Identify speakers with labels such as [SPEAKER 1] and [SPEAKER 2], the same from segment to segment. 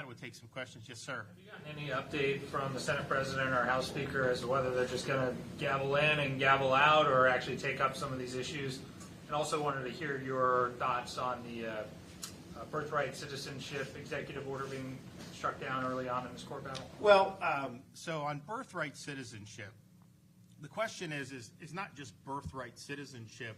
[SPEAKER 1] would take some questions. Yes, sir.
[SPEAKER 2] Have you gotten any update from the Senate President or House Speaker as to whether they're just going to gavel in and gavel out or actually take up some of these issues? And also wanted to hear your thoughts on the Birthright Citizenship executive order being struck down early on in this court battle.
[SPEAKER 1] Well, so on birthright citizenship, the question is not just birthright citizenship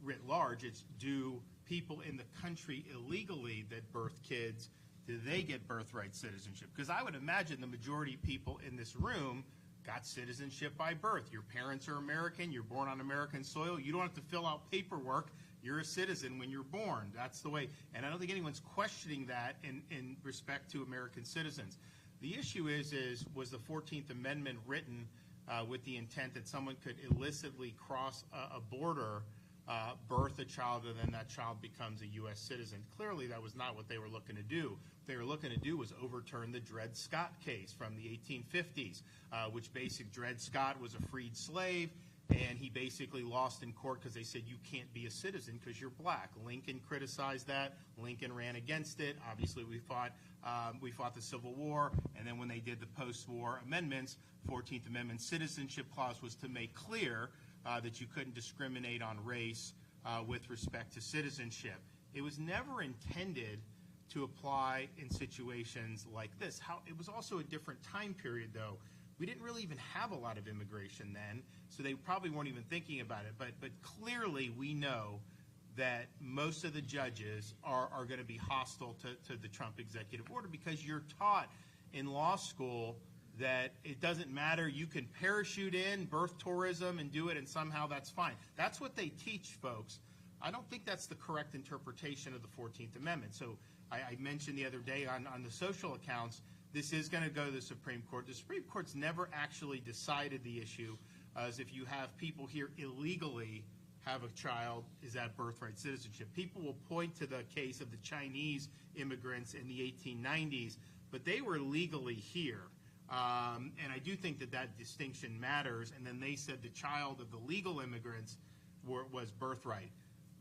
[SPEAKER 1] writ large. It's, do people in the country illegally that birth kids, do they get birthright citizenship? Because I would imagine the majority of people in this room got citizenship by birth. Your parents are American, you're born on American soil, you don't have to fill out paperwork, you're a citizen when you're born. That's the way, and I don't think anyone's questioning that in respect to American citizens. The issue is was the 14th Amendment written with the intent that someone could illicitly cross a border, birth a child, and then that child becomes a U.S. citizen? Clearly that was not what they were looking to do. What they were looking to do was overturn the Dred Scott case from the 1850s, which basically Dred Scott was a freed slave, and he basically lost in court because they said you can't be a citizen because you're black. Lincoln criticized that. Lincoln ran against it. Obviously we fought the Civil War, and then when they did the post-war amendments, 14th Amendment citizenship clause was to make clear that you couldn't discriminate on race with respect to citizenship. It was never intended to apply in situations like this. It was also a different time period, though. We didn't really even have a lot of immigration then, so they probably weren't even thinking about it. But clearly we know that most of the judges are going to be hostile to the Trump executive order, because you're taught in law school that it doesn't matter, you can parachute in, birth tourism, and do it, and somehow that's fine. That's what they teach folks. I don't think that's the correct interpretation of the 14th Amendment. So I mentioned the other day on the social accounts, this is going to go to the Supreme Court. The Supreme Court's never actually decided the issue as if you have people here illegally have a child, is that birthright citizenship? People will point to the case of the Chinese immigrants in the 1890s, but they were legally here. And I do think that distinction matters. And then they said the child of the legal immigrants was birthright.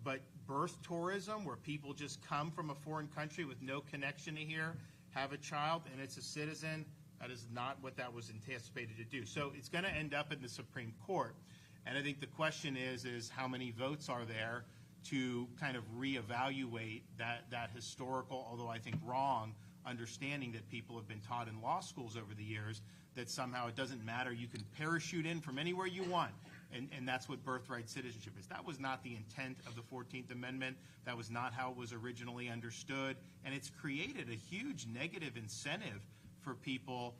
[SPEAKER 1] But birth tourism, where people just come from a foreign country with no connection to here, have a child, and it's a citizen, that is not what that was anticipated to do. So it's going to end up in the Supreme Court. And I think the question is how many votes are there to kind of reevaluate that historical, although I think wrong, understanding that people have been taught in law schools over the years that somehow it doesn't matter, you can parachute in from anywhere you want, and that's what birthright citizenship is. That was not the intent of the 14th Amendment. That was not how it was originally understood, and it's created a huge negative incentive for people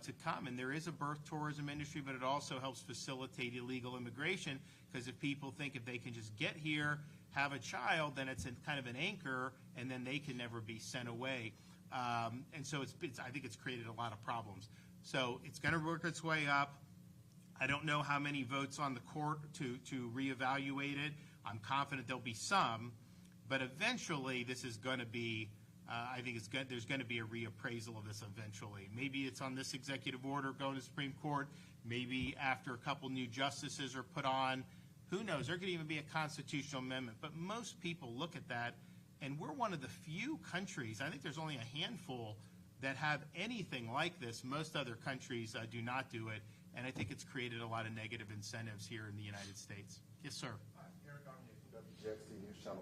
[SPEAKER 1] to come. And there is a birth tourism industry, but it also helps facilitate illegal immigration, because if people think if they can just get here, have a child, then it's kind of an anchor, and then they can never be sent away. And so I think it's created a lot of problems. So it's going to work its way up. I don't know how many votes on the court to reevaluate it. I'm confident there'll be some, but eventually this is going to be, I think there's going to be a reappraisal of this eventually. Maybe it's on this executive order going to the Supreme Court. Maybe after a couple new justices are put on. Who knows? There could even be a constitutional amendment. But most people look at that, and we're one of the few countries, I think there's only a handful that have anything like this. Most other countries do not do it, and I think it's created a lot of negative incentives here in the United States. Yes, sir.